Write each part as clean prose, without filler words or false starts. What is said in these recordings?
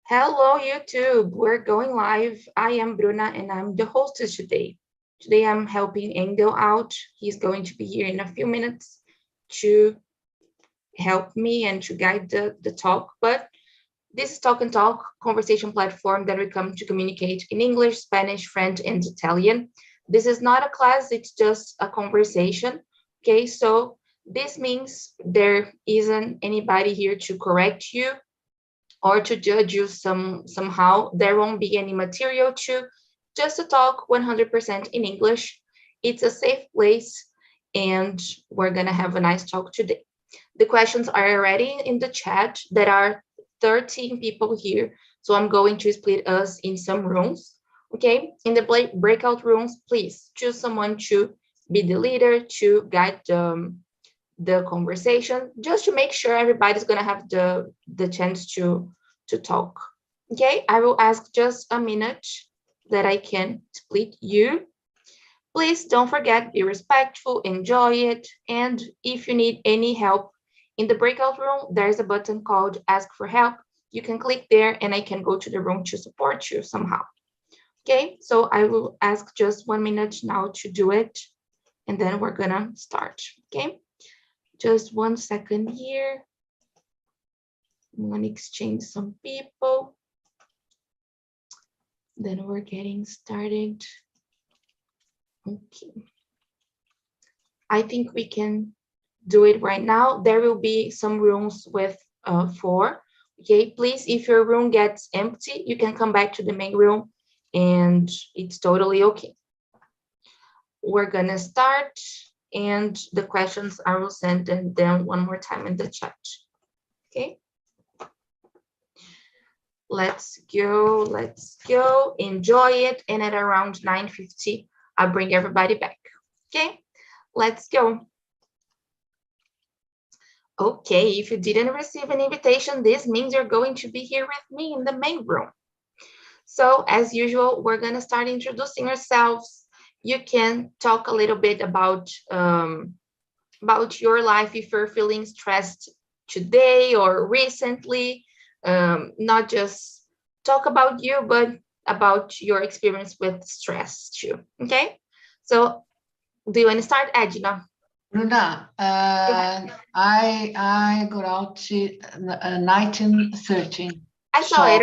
Hello, YouTube. We're going live. I am Bruna and I'm the hostess today. Today I'm helping Engel out. He's going to be here in a few minutes to help me and to guide the talk. But this is Talk and Talk conversation platform that we come to communicate in English, Spanish, French, and Italian. This is not a class, it's just a conversation. Okay, so this means there isn't anybody here to correct you or to judge you somehow. There won't be any material to just to talk 100% in English. It's a safe place and we're gonna have a nice talk today. The questions are already in the chat. There are 13 people here, so I'm going to split us in some rooms. Okay, in the breakout rooms, please choose someone to be the leader to guide the conversation, just to make sure everybody's gonna have the chance to talk. Okay, I will ask just a minute that I can split you. Please don't forget, be respectful, enjoy it, and if you need any help in the breakout room, there's a button called ask for help. You can click there and I can go to the room to support you somehow. Okay, so I will ask just 1 minute now to do it and then we're gonna start. Okay, just 1 second here. I'm gonna exchange some people. Then we're getting started. Okay. I think we can do it right now. There will be some rooms with 4. Okay, please, if your room gets empty, you can come back to the main room and it's totally okay. We're gonna start and the questions I will send them one more time in the chat. Okay. Let's go, enjoy it. And at around 9:50, I'll bring everybody back. Okay, let's go. Okay, if you didn't receive an invitation, this means you're going to be here with me in the main room. So as usual, we're gonna start introducing ourselves. You can talk a little bit about your life if you're feeling stressed today or recently. Not just talk about you, but about your experience with stress too. Okay, so do you want to start, Edna? Bruna, I got out to 1913. I saw it.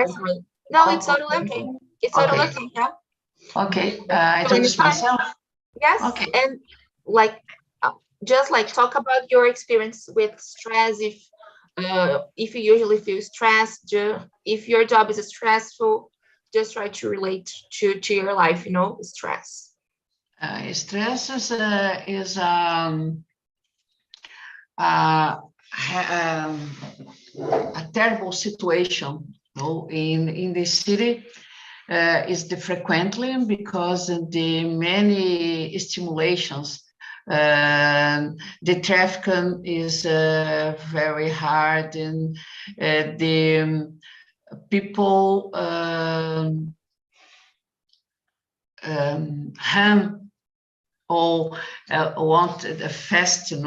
No, it's totally okay. It's totally okay. Yeah. Okay. Introduce myself. Yes. Okay. And like, just like talk about your experience with stress. If you usually feel stressed, if your job is stressful, just try to relate to your life, stress. Stress is a terrible situation. In the city, is the frequently because the many stimulations. The traffic is very hard, and the people ham or want the fast, and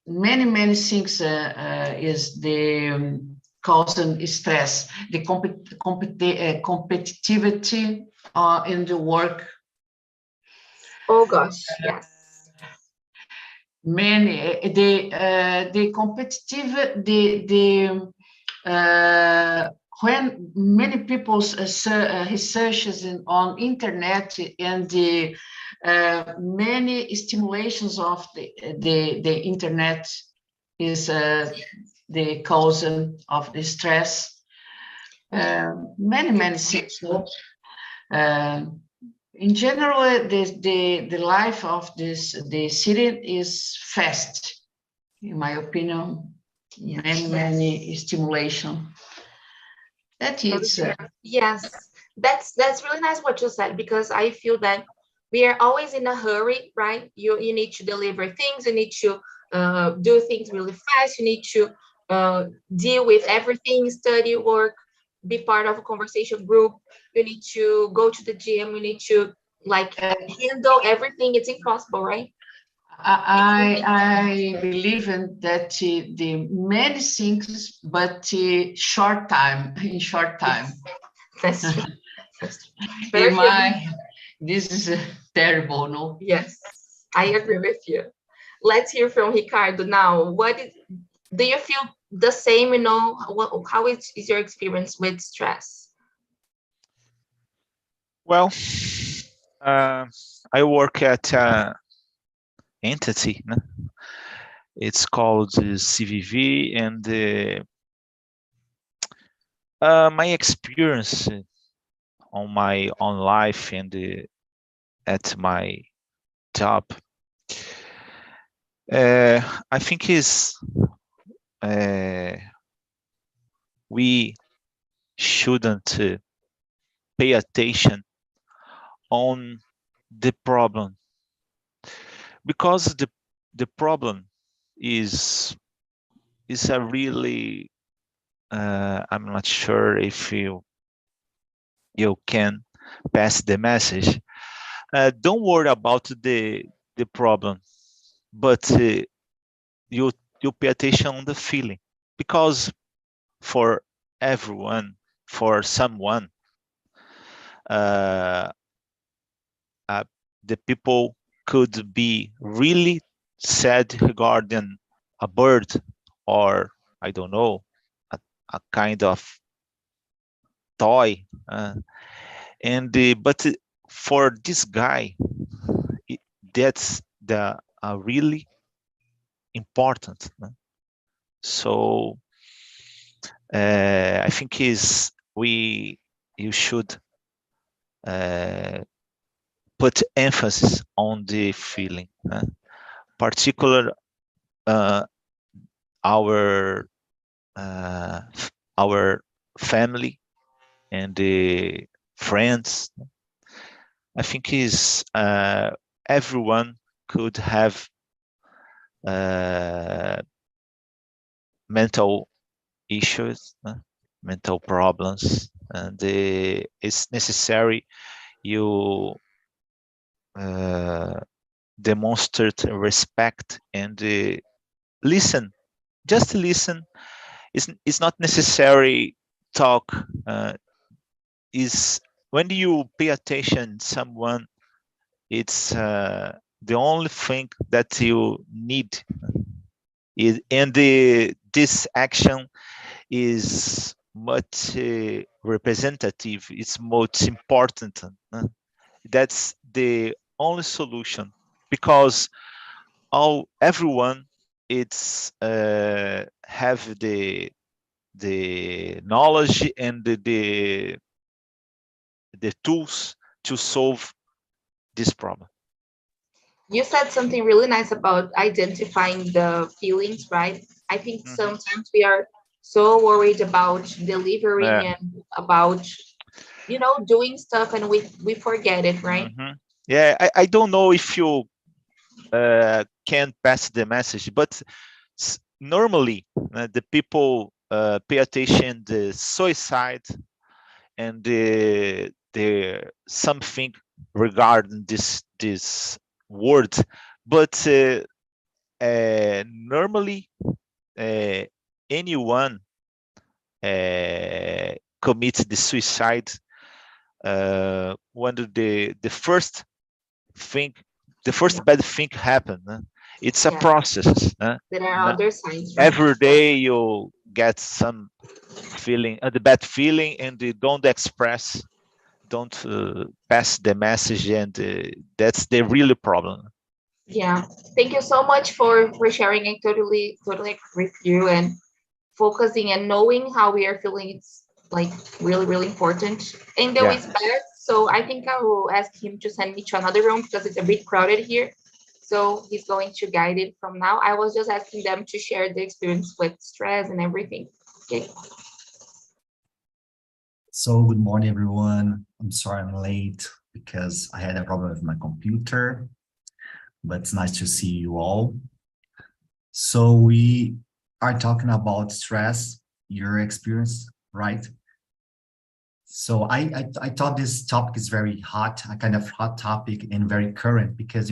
many things is the causing stress. The competitivity in the work. Oh gosh, yes. Many the competitive when many people researches on internet and the many stimulations of the internet is the cause of the stress. Many things. In general, the life of the city is fast, in my opinion. Yes. Many stimulation. That is. Yes, that's really nice what you said, because I feel that we are always in a hurry, right? You need to deliver things, you need to do things really fast, you need to deal with everything, study, work, be part of a conversation group, you need to go to the gym, you need to handle everything. It's impossible, right? I believe in that the many things, but in short time. That's true. That's true. Very few. This is terrible, no? Yes, I agree with you. Let's hear from Ricardo now. Do you feel the same? How is your experience with stress? Well, I work at an entity. No? It's called CVV, and my experience on my own life and at my job, I think is we shouldn't pay attention on the problem, because the problem is a really I'm not sure if you can pass the message. Don't worry about the problem, but you pay attention on the feeling, because for everyone, for someone, uh, the people could be really sad regarding a bird, or I don't know, a kind of toy, and but for this guy, that's the really important. So I think you should put emphasis on the feeling, particular our our family and the friends. I think everyone could have mental issues, mental problems, and it's necessary you demonstrate respect and listen. Just listen. It's not necessary talk. Is when you pay attention someone, it's the only thing that you need. And this action is much representative. It's most important. That's the only solution, because everyone it's have the knowledge and the tools to solve this problem. You said something really nice about identifying the feelings, right? I think sometimes we are so worried about delivering and about doing stuff, and we forget it, right? Yeah, I don't know if you can pass the message, but normally the people pay attention the suicide and the something regarding this word, but normally anyone commits the suicide when the first thing, the first bad thing happen. It's a process. There are other signs, right? Every day you get some feeling, the bad feeling, and you don't express, don't pass the message, and that's the real problem. Yeah, thank you so much for sharing. I totally agree with you, and focusing and knowing how we are feeling. It's like really important. And though it's bad, so I think I will ask him to send me to another room because it's a bit crowded here. So he's going to guide it from now. I was just asking them to share the experience with stress and everything. Okay. So good morning, everyone. I'm sorry I'm late because I had a problem with my computer, but it's nice to see you all. So we are talking about stress, your experience, right? So I thought this topic is very hot, a kind of hot topic and very current, because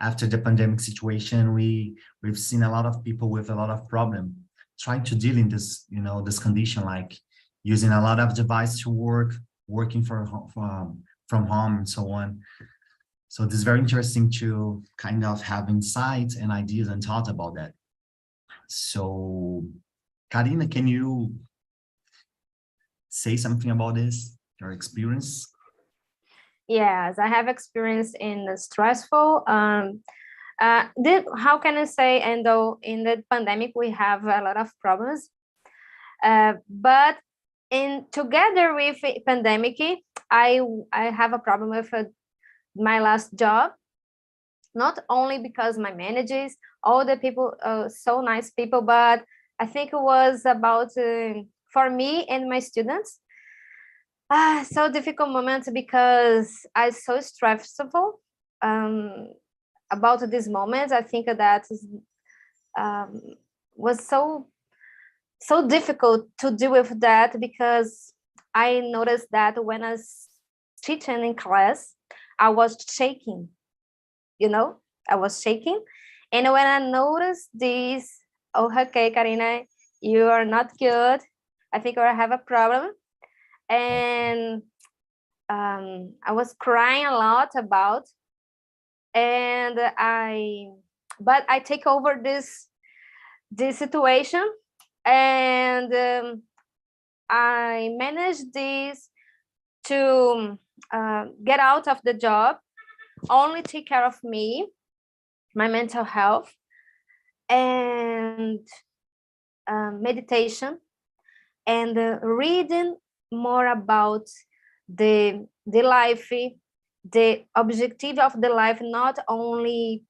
after the pandemic situation, we've seen a lot of people with a lot of problem trying to deal in this, this condition, like using a lot of device to work, working from home and so on. So this is very interesting to kind of have insights and ideas and thought about that. So Karina, can you say something about this, your experience? Yes, I have experience in the stressful. How can I say? And though in the pandemic we have a lot of problems, but together with pandemic, I have a problem with my last job. Not only because my managers, all the people, so nice people, but I think it was about for me and my students. So difficult moments because I so stressful about this moment. I think that was so difficult to deal with that, because I noticed that when I was teaching in class, I was shaking, I was shaking. And when I noticed this, oh, okay, Karina, you are not good. I think I have a problem. And I was crying a lot about, and but I take over this situation, and I managed this to get out of the job, only take care of me, my mental health, and meditation, and reading more about the life, the objective of the life, not only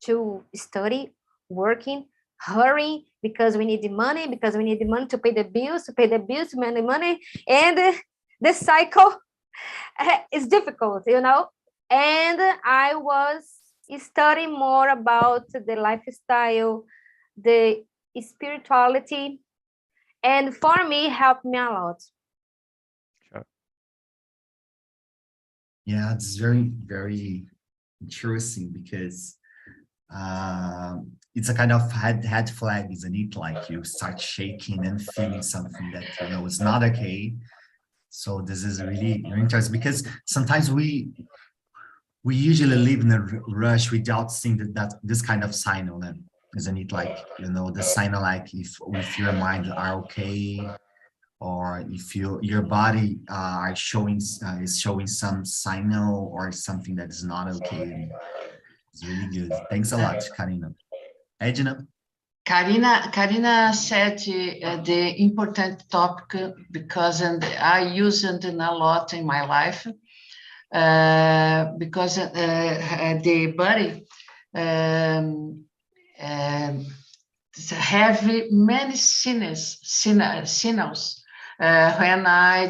to study, working, hurry, because we need the money, to pay the bills, to make the money, and the cycle is difficult, And I was studying more about the lifestyle, the spirituality, and for me, helped me a lot. Yeah, it's very, very interesting, because it's a kind of head flag, isn't it? Like you start shaking and feeling something that is not okay. So this is really interesting, because sometimes we usually live in a rush without seeing that this kind of signal, isn't it? Like the signal, like if your mind are okay, or if your body is showing some signal or something that is not okay. It's really good. Thanks a lot, Karina. Edna? Karina said the important topic, because I use it a lot in my life, because the body have many signals. When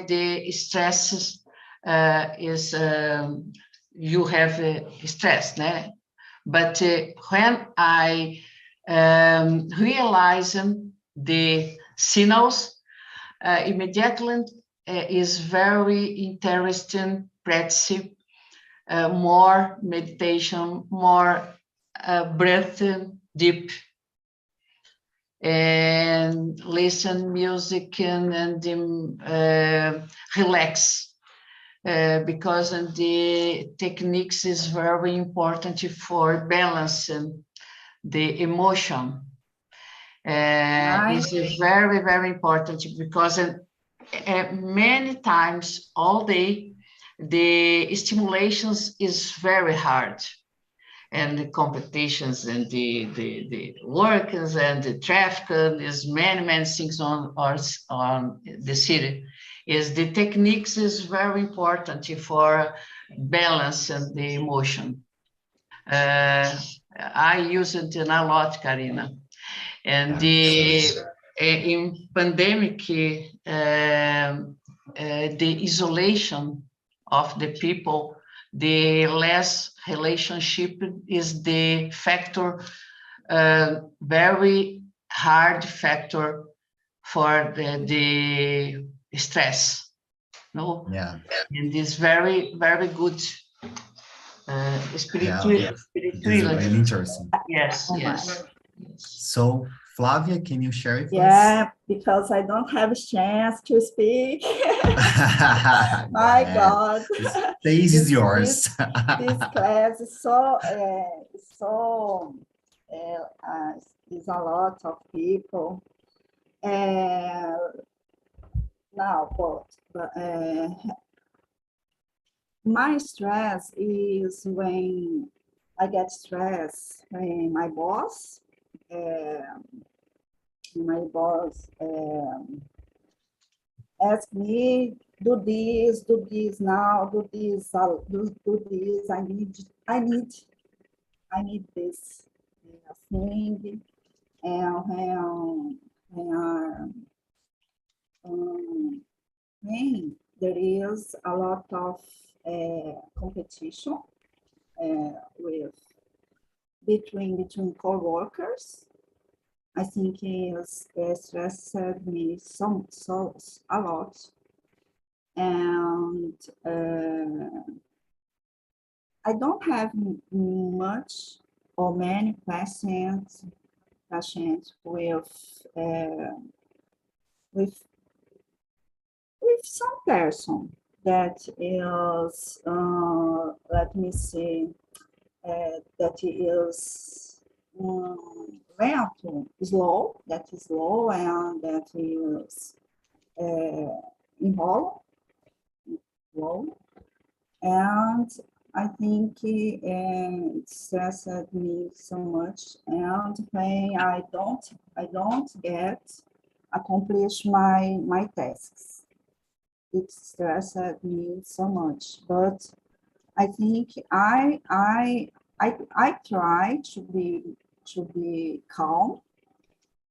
the stress is you have stress, né? But when I realize the signals, immediately is very interesting practice, more meditation, more breath deep, and listen music and relax, because the techniques is very important for balancing the emotion. It's very, very important, because many times all day the stimulations is very hard, and the competitions and the workers and the traffic is many things on the city. Is the techniques is very important for balance and the emotion. I use it a lot, Karina. And in pandemic, the isolation of the people, the less relationship is the factor, very hard factor for the stress. No? Yeah. And it's very, very good. spiritual, This is really interesting. Yes, yes. So, Flavia, can you share it with Yeah, because I don't have a chance to speak. us? My God. The stage is yours. This class is so, is a lot of people. Now, my stress is when I get stressed when my boss ask me, do this now, do this, do this. I need this thing. And when there is a lot of competition with between co-workers, I think is stressed me a lot, and I don't have much or many patients with some person that is let me see that is lento, slow, that is slow, and that is enroll, slow, and I think it stresses me so much, and when I don't get accomplish my tasks, it stresses me so much. But I think I try to be calm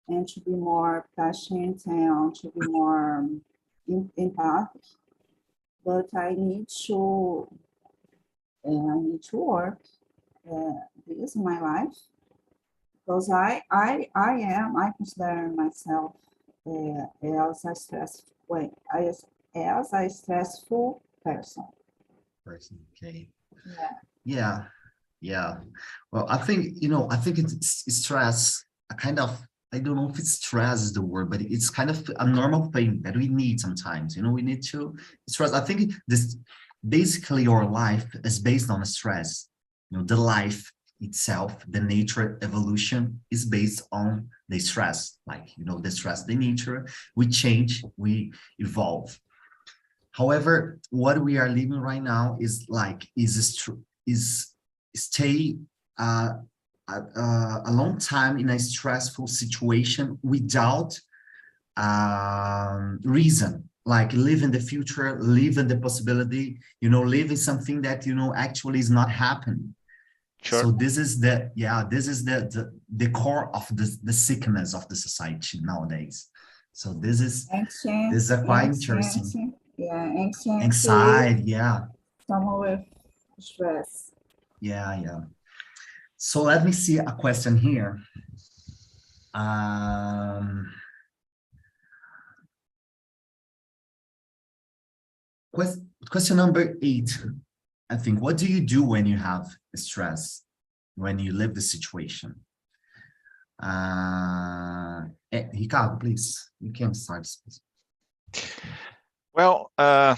and to be more patient and to be more empathic. But I need to work this in my life, because I consider myself as a stressful person. Okay. Yeah. Yeah. Well, I think, I think it's stress, a kind of, I don't know if it's stress is the word, but it's kind of a normal thing that we need sometimes. We need to stress. I think this basically our life is based on stress. The life itself, the nature evolution is based on the stress, like, the stress, the nature, we change, we evolve. However, what we are living right now is stay a long time in a stressful situation without reason, like live in the future, live in the possibility, live in something that, actually is not happening. Sure. So this is the core of the sickness of the society nowadays. So this is a quite interesting. Yeah, anxiety, yeah. Someone with stress. Yeah. So let me see a question here. Question number 8, I think. What do you do when you have stress, when you live the situation? Ricardo, please, you can start. Well, the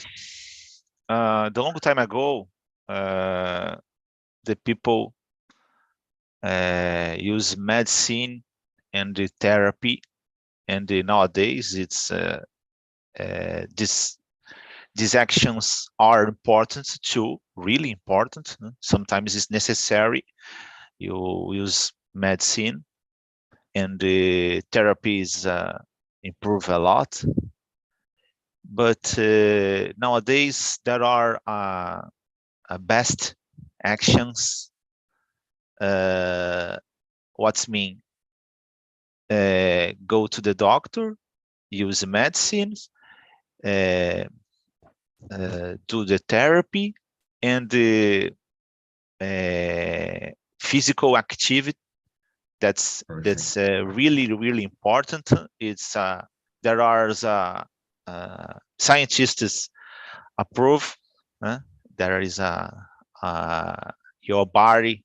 long time ago, the people use medicine and the therapy, and nowadays it's these actions are important too, really important. Sometimes it's necessary. You use medicine, and the therapies improve a lot. But nowadays there are best actions. What's mean? Go to the doctor, use medicines, do the therapy, and the physical activity. That's really important. It's there are scientists approve. There is a your body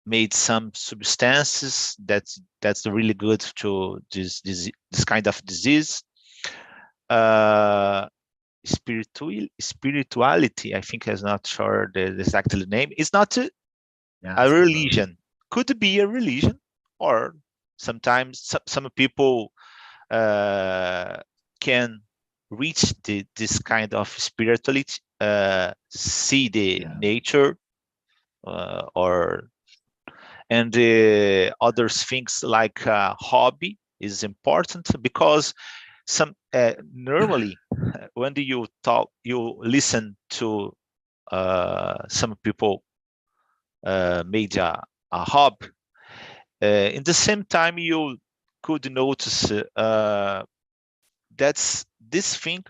made some substances that's really good to this kind of disease. Spirituality, I think, is not sure the exact name. It's not a religion. Could be a religion, or sometimes some people can reach this kind of spirituality, see the nature, and the other things like hobby is important, because normally when you listen to some people made a hobby, in the same time you could notice that's this thing,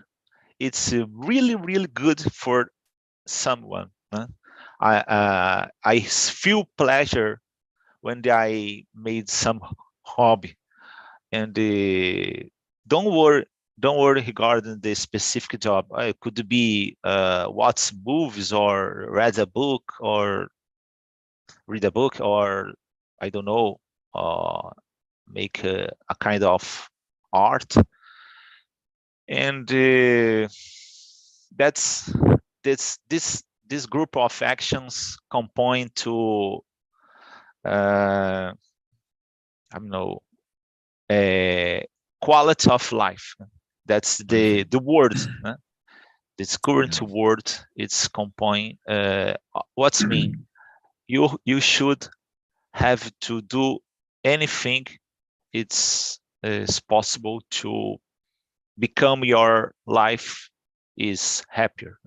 it's really good for someone. I feel pleasure when I made some hobby, and don't worry regarding the specific job. It could be watch movies or read a book, or I don't know, make a kind of art. And that's this group of actions compound to I don't know, quality of life. That's the word. This current word, it's compound. What's mean? You should have to do anything it's possible to become your life is happier.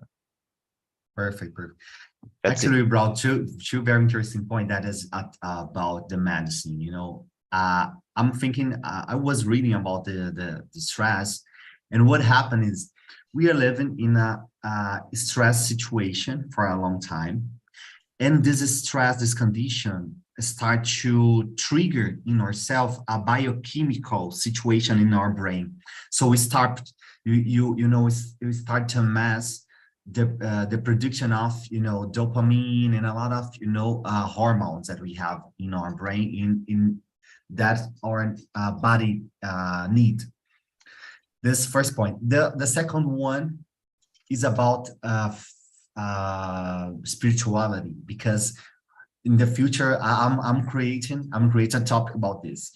Perfect. That's Actually, we brought two very interesting points. That is about the medicine. You know, I'm thinking. I was reading about the stress, and what happened is we are living in a stress situation for a long time, and this stress, this condition, start to trigger in ourselves a biochemical situation in our brain. So we start, we start to amass the production of dopamine and a lot of hormones that we have in our brain in that our body need. This first point. The second one is about spirituality, because in the future I'm creating a topic about this,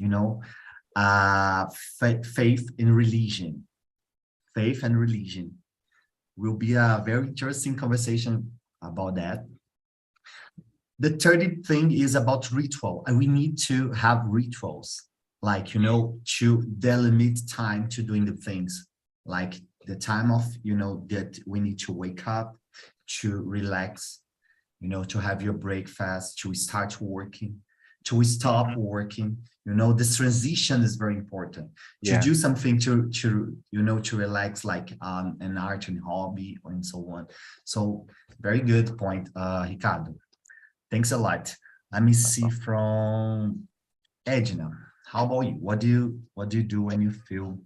faith and religion. Faith and religion will be a very interesting conversation about that. The third thing is about ritual, and we need to have rituals, like to delimit time to doing the things, like the time of that we need to wake up, to relax, to have your breakfast, to start working, to stop working. This transition is very important. To do something to relax, like an art and hobby and so on. So very good point, Ricardo. Thanks a lot. Let me see from Edna. How about you? What do you do when you feel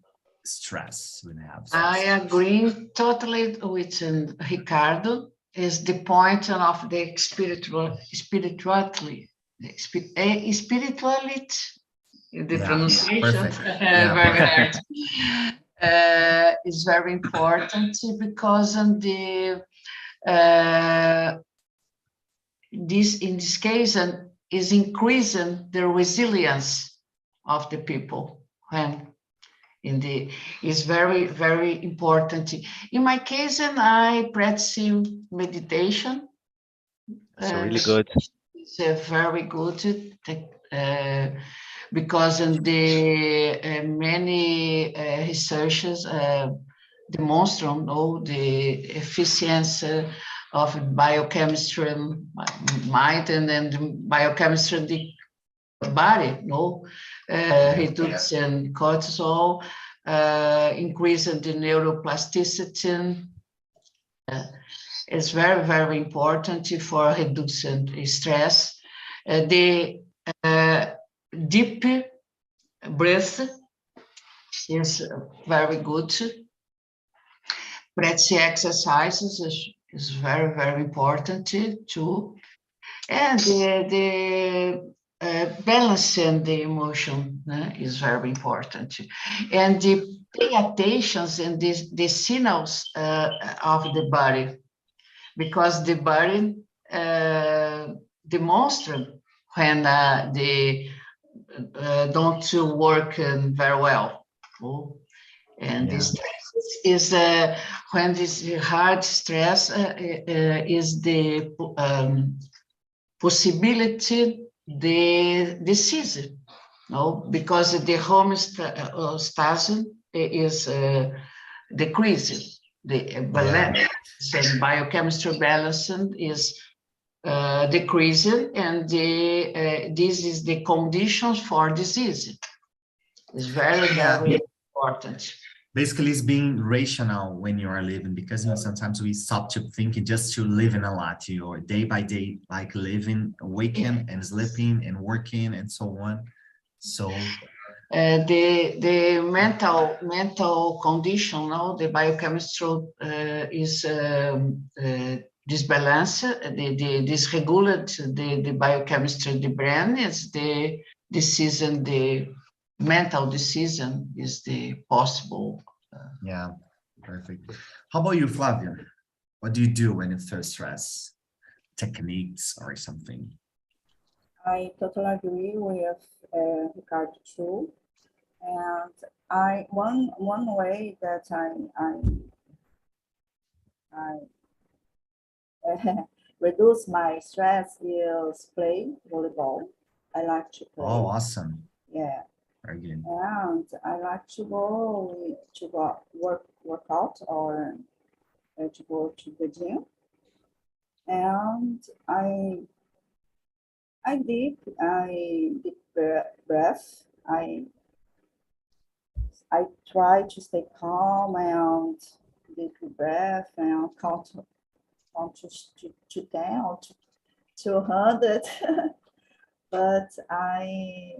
stress, when you have stress? I agree totally with Ricardo. Is the point of the spirituality, the pronunciation, very hard. Is very important, because in this case is increasing the resilience of the people, and is very, very important. In my case, I practice meditation. It's really good. It's very good, because in the many researchers demonstrate the efficiency of biochemistry, mind, and the biochemistry of the body, reducing cortisol, increasing the neuroplasticity. It's very, very important for reducing stress. The deep breath is very good. Practice exercises is very, very important too. And the balancing the emotion is very important. And the pay attention in the signals of the body, because the body demonstrates when they don't work very well. And this is when this hard stress is the possibility the disease, no, because the homeostasis is decreasing. The balance and biochemistry balance is decreasing, and this is the conditions for disease. It's very, very important. Basically, it's being rational when you are living, because sometimes we stop to thinking just to living a lot, or day by day, like living, waking and sleeping and working and so on. So the mental condition, no, the biochemistry is disbalanced, dysregulated, the biochemistry, the brain is the decision, the mental decision is the possible. Yeah, perfect. How about you, Flavia? What do you do when you feel stress? Techniques or something? I totally agree with Ricardo too. And one way that I reduce my stress is play volleyball. I like to play. Oh, awesome. Yeah. Very good. And I like to go work out or to go to the gym. And I deep breath. I try to stay calm and deep breath and count to 10 or 200. But I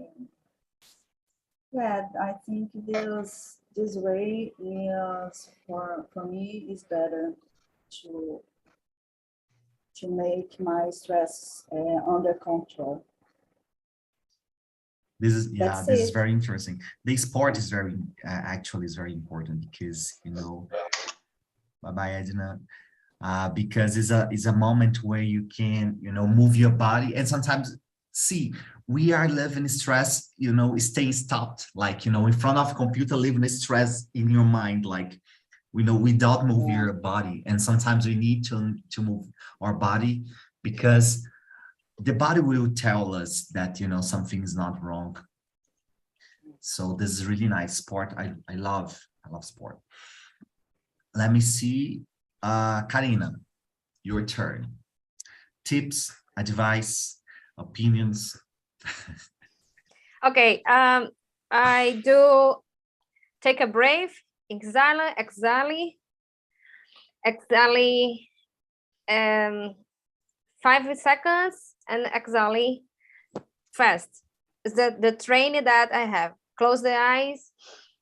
think this way is for me is better to make my stress under control. This is very interesting. The sport is very actually is very important, because bye Edna, because it's a moment where you can move your body, and sometimes we are living stress, staying stopped, like in front of a computer, living stress in your mind, like without moving your body. And sometimes we need to move our body, because the body will tell us that something is not wrong. So this is really nice. Sport, I love sport. Let me see. Karina, your turn. Tips, advice, opinions. Okay, I do take a breath, exhale, 5 seconds, and exhale fast. It's the training that I have. Close the eyes,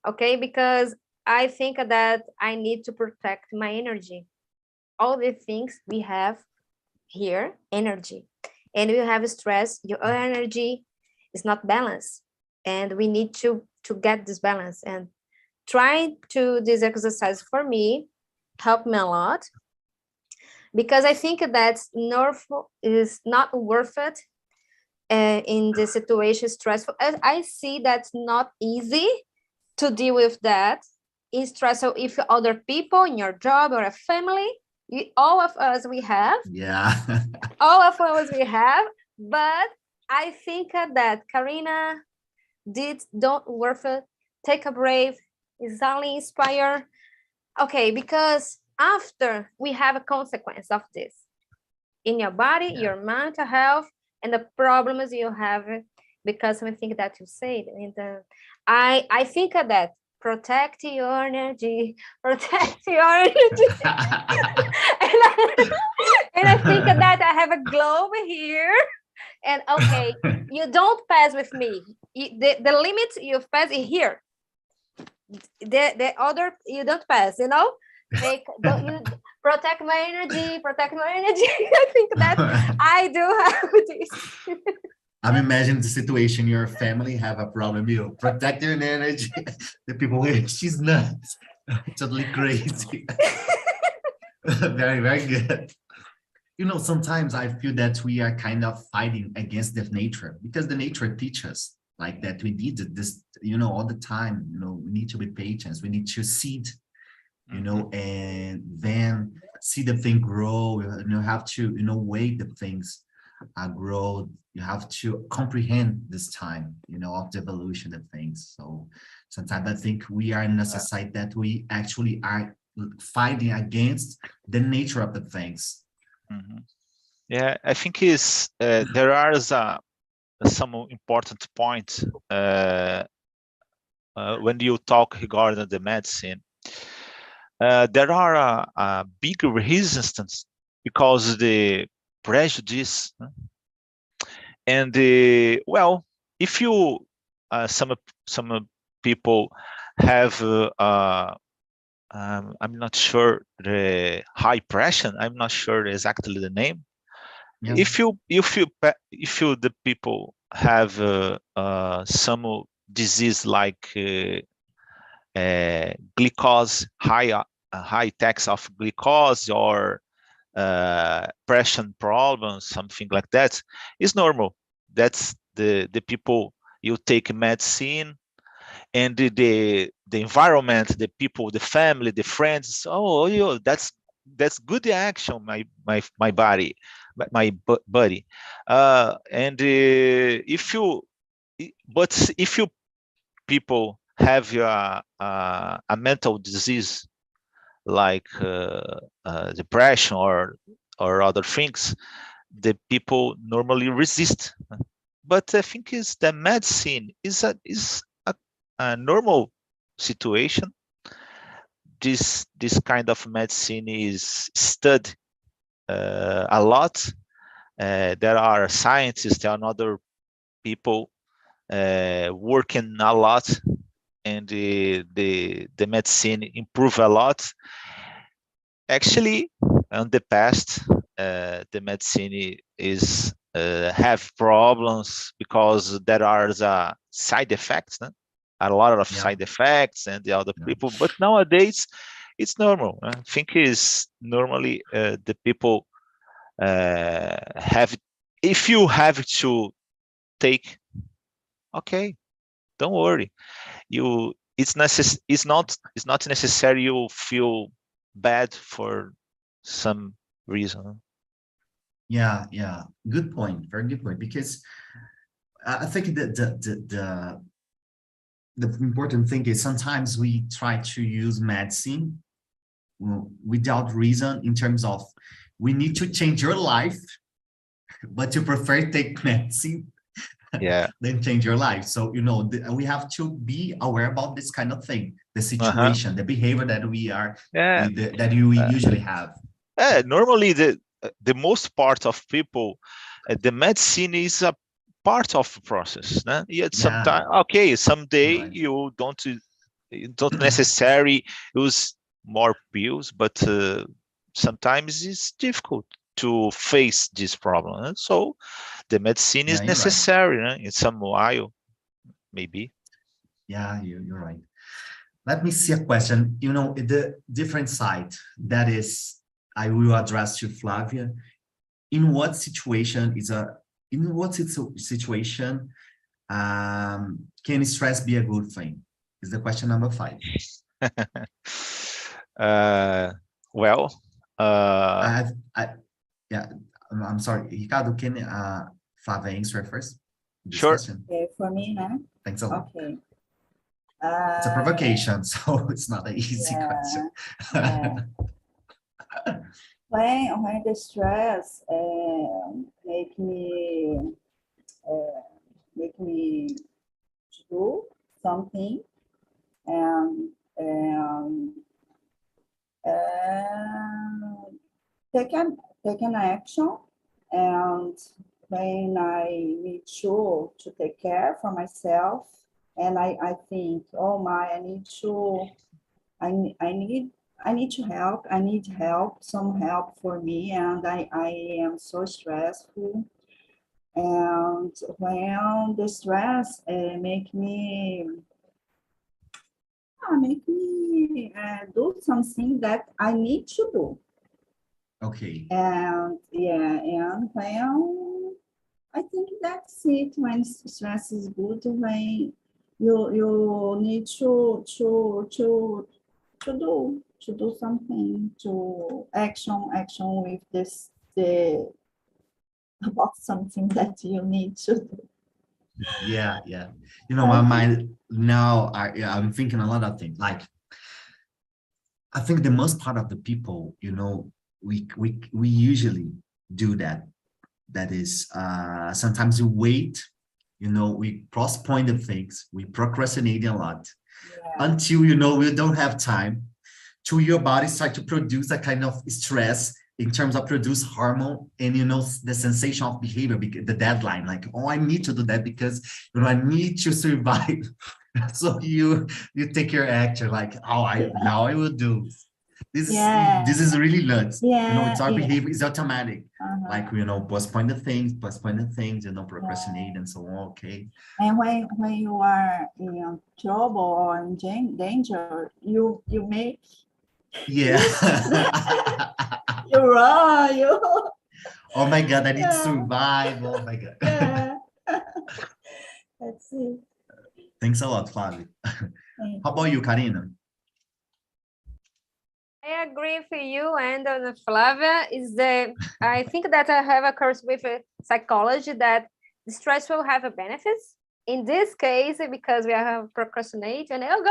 okay, because I think that I need to protect my energy. All the things we have here, energy, and you have stress, your energy is not balanced, and we need to get this balance. And trying to this exercise for me helped me a lot, because I think that nerve is not worth it in the situation stressful. I see that's not easy to deal with that in stress. So if other people in your job or a family, all of us we have, all of us we have, but I think that Karina don't worth it. Take a breath, is only inspire. Okay, because after we have a consequence of this in your body, your mental health, and the problems you have, because I think that you said, and I think that protect your energy, protect your energy. and I think that I have a globe here, and okay, you don't pass with me. The limit you pass is here. The other you don't pass, Don't you protect my energy, protect my energy. I think that I do have this. I'm imagining the situation, your family have a problem, you protect your energy. The people, she's nuts, totally crazy. Very, very good. You know, sometimes I feel that we are kind of fighting against the nature, because the nature teaches like that we need this, you know, all the time, you know, we need to be patient, we need to seed, you know, and then see the thing grow. You have to, you know, wait the things grow. You have to comprehend this time, you know, of the evolution of things. So sometimes I think we are in a society that we actually are fighting against the nature of the things. Yeah, I think is there are some important points when you talk regarding the medicine. There are a big resistance because the prejudice, and well, if you some people have I'm not sure the high pressure. I'm not sure exactly the name. Yeah. If you the people have some disease like glucose, high tax of glucose, or pressure problems, something like that, is normal. That's the people, you take medicine, and the environment, the people, the family, the friends. Oh, you, that's good action, my body, my body. And if you, but if you people have a mental disease like depression or other things, the people normally resist. But I think is the medicine is a normal situation. This kind of medicine is studied a lot. There are scientists and other people working a lot, and the medicine improve a lot. Actually, in the past, the medicine is have problems because there are side effects, no? A lot of side effects and the other people. But nowadays, it's normal. I think is normally the people have. If you have to take, okay, don't worry. It's not necessary you feel bad for some reason. Yeah, good point, very good point, because I think that the important thing is sometimes we try to use medicine without reason, in terms of we need to change your life, but you prefer take medicine then change your life. So, you know, we have to be aware about this kind of thing, the situation, the behavior that we are, that you usually have. Normally, the most part of people, the medicine is a part of the process. Yet sometimes, okay, someday you don't necessarily use more pills, but sometimes it's difficult to face this problem. So the medicine is necessary in some while, maybe. Yeah, you're right. Let me see a question. You know, the different side, that is, I will address to Flavia. In what situation can stress be a good thing? Is the question number 5. Well, yeah, I'm sorry, Ricardo, can Flavia answer first? Sure. Okay, for me, no? Thanks a lot. Okay. It's a provocation, so it's not an easy question. When the stress make me do something and take an action, and when I need to take care for myself, and I think, oh my, I need I need to help. I need help, some help for me, and I am so stressful. And when the stress make me do something that I need to do. Okay. And yeah, and when I think that's it. When stress is good, when you need to do something, to action with this the about something that you need to do. Yeah. You know, my mind now, I'm thinking a lot of things. Like, I think the most part of the people, you know, we usually do that. That is, sometimes we wait, you know, we postpone the things, we procrastinate a lot until, you know, we don't have time to your body start to produce a kind of stress in terms of produce hormone and, you know, the sensation of behavior, the deadline, like, oh, I need to do that because, you know, I need to survive. So you take your action like, oh, now I will do. This is really nuts. You know, it's our behavior is automatic. Like, you know, postpone the things, you know, procrastinate and so on. Okay. And when you are in trouble or in danger, you make Yeah. you run, you Oh my God, I need to survive. Oh my God. That's it. Thanks a lot, Flavio. How about you, Karina? I agree with you and Flavia. I think that I have a course with psychology that stress will have a benefits. In this case, because we have procrastinate and go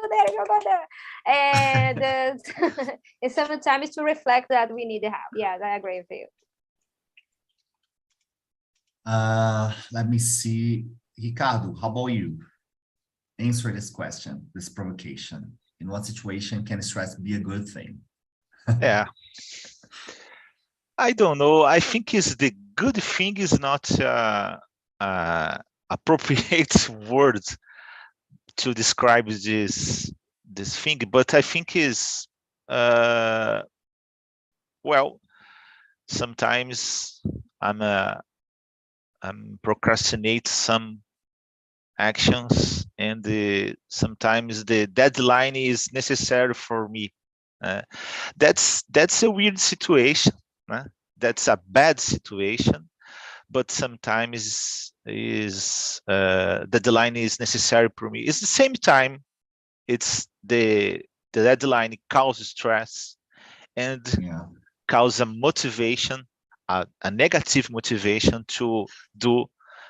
there, go there, and it's sometimes to reflect that we need help. Yes, I agree with you. Let me see, Ricardo. How about you? Answer this question, this provocation. In what situation can stress be a good thing? Yeah. I don't know. I think is the good thing is not appropriate word to describe this thing, but I think is well, sometimes I'm procrastinate some actions, and sometimes the deadline is necessary for me. That's a weird situation. That's a bad situation, but sometimes is the deadline is necessary for me. It's the same time, it's the deadline causes stress and cause a motivation, a negative motivation to do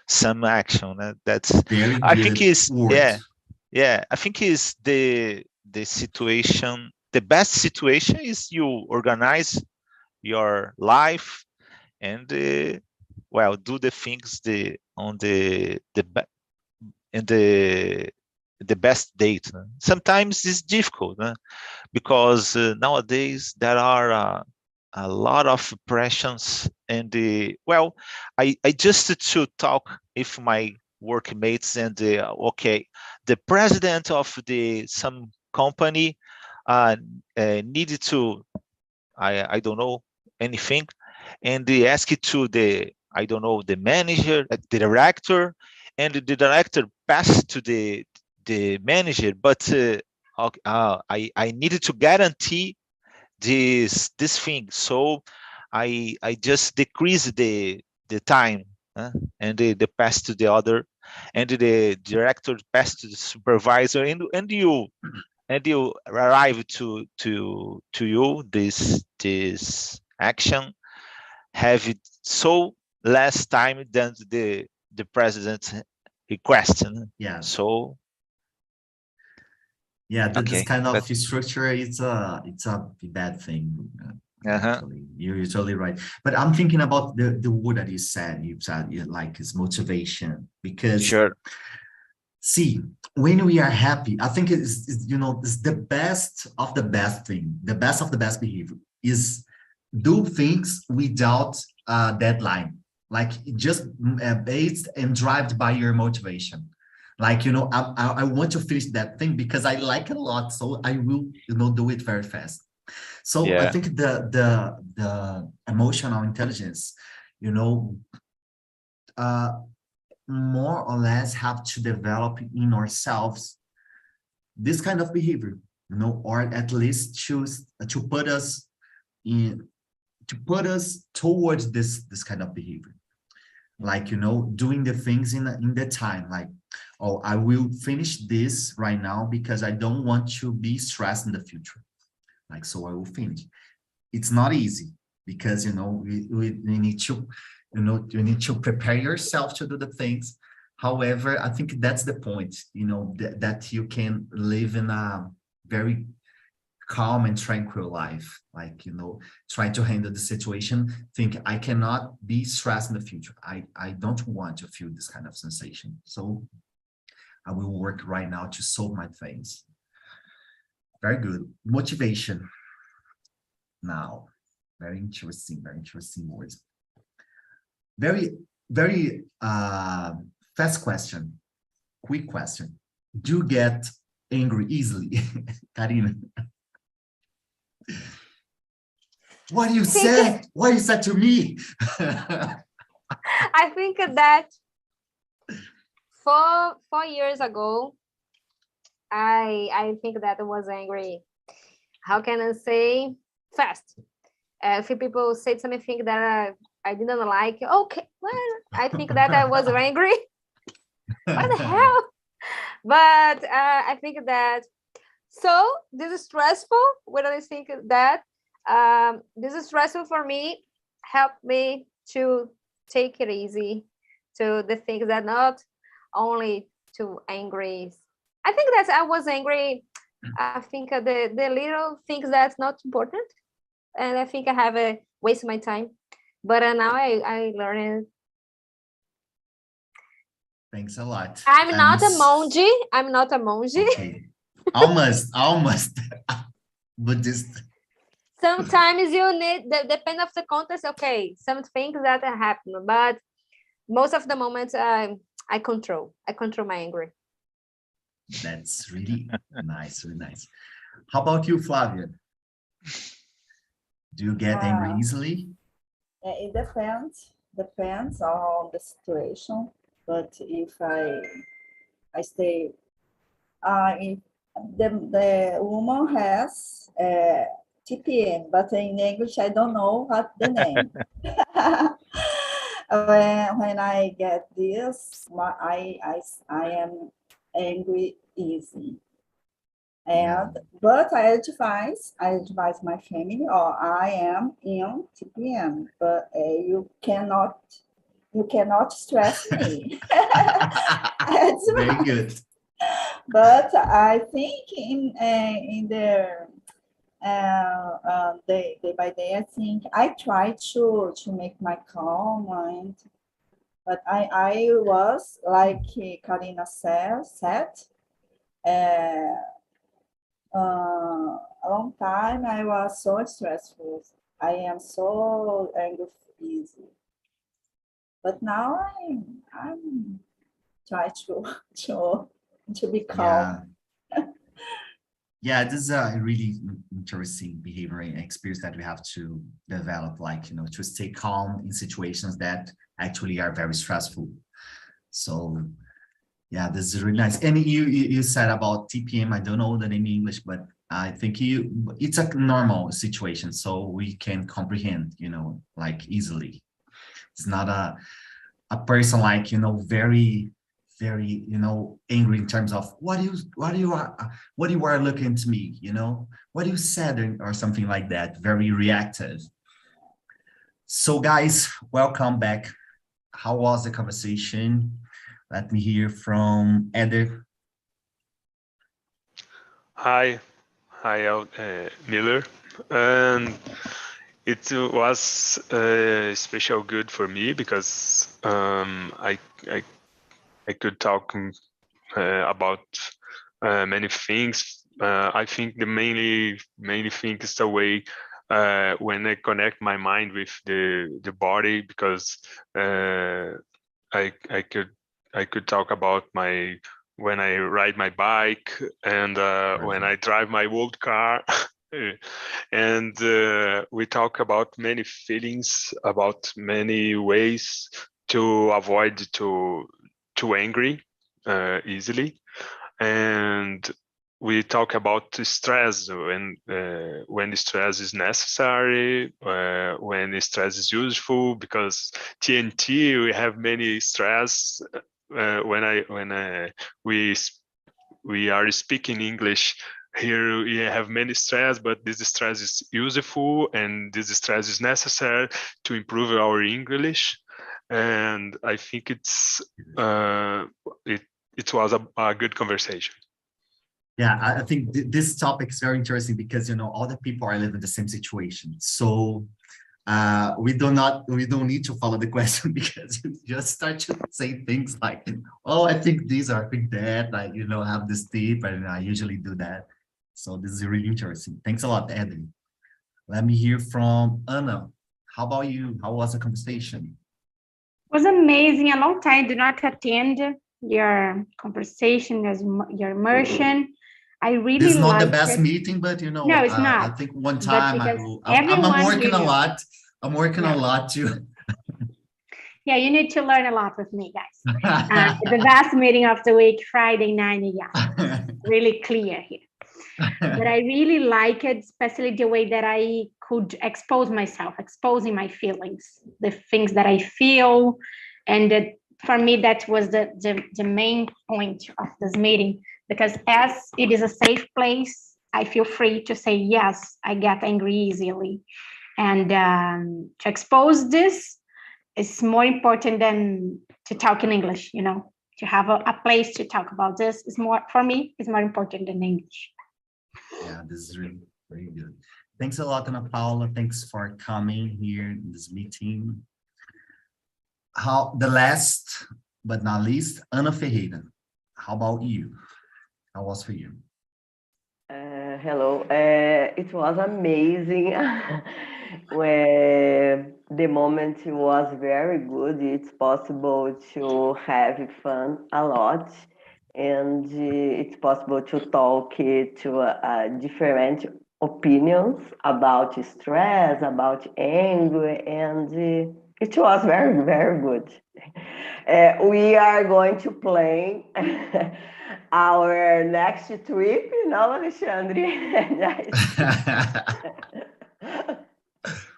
some action. That's very I think is word. I think is the situation. The best situation is you organize your life and well, do the things in the best date. Sometimes it's difficult because nowadays there are a lot of pressures, and well, I just to talk with my workmates, and okay, the president of some company needed to, I don't know anything, and they ask it to the, I don't know, the manager, the director, and the director passed to the manager, but I needed to guarantee this thing, so I just decrease the time, and the pass to the other, and the director pass to the supervisor, and you arrive to you this action have it so less time than the president requesting. Yeah. So yeah, okay, this kind of structure, it's a bad thing. Actually, you're totally right. But I'm thinking about the word that you said. You said like is motivation, because sure. See, when we are happy, I think it's you know, it's the best of the best thing. The best of the best behavior is do things without a deadline, like just based and driven by your motivation. Like, I want to finish that thing because I like it a lot. So I will, do it very fast. So I Yeah. think the emotional intelligence, more or less have to develop in ourselves this kind of behavior, or at least choose to put us towards this kind of behavior. Like, doing the things in the time, like, oh, I will finish this right now because I don't want to be stressed in the future. Like, so I will finish. It's not easy because, we need to, you need to prepare yourself to do the things. However, I think that's the point, that you can live in a very calm and tranquil life, like, try to handle the situation, think I cannot be stressed in the future. I don't want to feel this kind of sensation. So I will work right now to solve my things. Very good. Motivation. Now, very interesting words. Very fast question, quick question. Do you get angry easily? Karina. What do you say? What you said to me? I think that 4 years ago, I think that I was angry. How can I say? Fast. A few people said something that I didn't like. Okay, well, I think that I was angry. What the hell? But I think that, so this is stressful. When I think that this is stressful for me, help me to take it easy to the things that not only too angry. I think that I was angry. I think the little things that's not important, and I think I have a waste my time. But now I learned. Thanks a lot. I'm not a monge. I'm not a monge. Okay. Almost Buddhist. Sometimes you need, depend of the context. Okay, some things that happen, but most of the moments I control my anger. That's really nice, really nice. How about you, Flavia? Do you get angry easily? It depends on the situation. But if I stay, if the woman has TPM, but in English I don't know what the name. When I get this, I am angry easy. And but I advise my family, or I am in TPM, but you cannot stress me. Very good. But I think in their day by day, I think I try to make my calm mind. But I was, like Karina said, a long time I was so stressful. I am so angry easy. But now I'm try to be calm. Yeah, this is a really interesting behavior and experience that we have to develop, like, to stay calm in situations that actually are very stressful. So yeah, this is really nice. And you said about TPM, I don't know the name in English, but I think it's a normal situation, so we can comprehend, like, easily. It's not a person like, very angry in terms of what you are looking to me, what you said or something like that. Very reactive. So guys, welcome back. How was the conversation? Let me hear from Eder. Hi, Miller. And it was special good for me because I could talk about many things. I think the mainly thing is the way when I connect my mind with the body, because I could talk about my when I ride my bike, and when I drive my old car. And we talk about many feelings, about many ways to avoid to angry easily, and we talk about stress when stress is necessary, when stress is useful, because TNT we have many stress when we are speaking English. Here we have many stress, but this stress is useful and this stress is necessary to improve our English. And I think it was a good conversation. Yeah, I think this topic is very interesting because, you know, all the people are living the same situation. So we don't need to follow the question because you just start to say things like, oh, I think this or I think that, like, you know, have this tip, and I usually do that. So this is really interesting. Thanks a lot, Edwin. Let me hear from Anna. How about you? How was the conversation? It was amazing. A long time do not attend your conversation, as your immersion. I really This is not the liked best it. meeting, but you know, No, it's I not. think one But time because I'm everyone working a here- lot. I'm working a lot too. Yeah, you need to learn a lot with me, guys. The best meeting of the week, Friday 9 a.m. Really clear here. But I really like it, especially the way that I could expose myself, exposing my feelings, the things that I feel. And that, for me, that was the main point of this meeting, because as it is a safe place, I feel free to say, yes, I get angry easily. And to expose this is more important than to talk in English, you know, to have a place to talk about this is more, for me, is more important than English. Yeah, this is really very good. Thanks a lot, Ana Paula. Thanks for coming here in this meeting. The last but not least, Ana Ferreira. How about you? How was for you? Hello. It was amazing. Where the moment was very good. It's possible to have fun a lot, and it's possible to talk to different opinions about stress, about anger, and it was very, very good. We are going to plan our next trip, you know, Alexandre?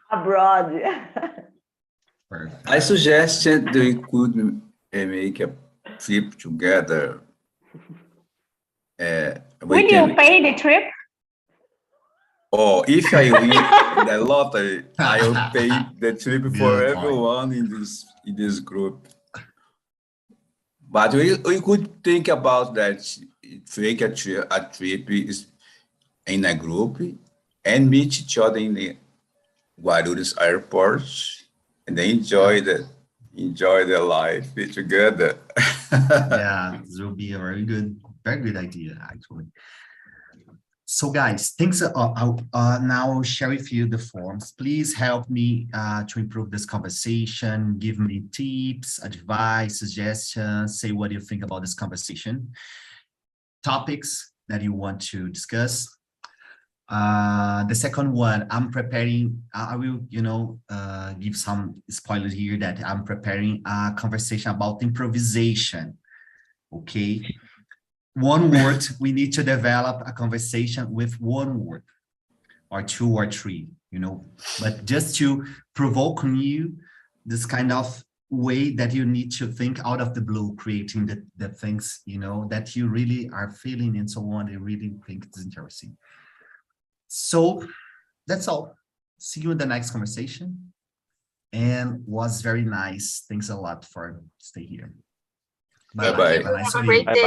Abroad. Perfect. I suggested we could make a trip together. Will you pay the trip? Or if I win the lottery, I will pay the trip for Good everyone in this group. But we could think about that, take a trip is in a group and meet each other in the Guarulhos airport and enjoy the life together. Yeah, this will be a very good idea, actually. So guys, thanks. Now I'll share with you the forms. Please help me to improve this conversation. Give me tips, advice, suggestions. Say what you think about this conversation. Topics that you want to discuss. The second one, I'm preparing. I will, give some spoilers here that I'm preparing a conversation about improvisation. Okay. One word, we need to develop a conversation with one word or two or three, but just to provoke in you this kind of way that you need to think out of the blue, creating the things, that you really are feeling and so on. You really think it's interesting. So that's all. See you in the next conversation. And was very nice. Thanks a lot for staying here. Bye-bye. Have a nice Have a great day.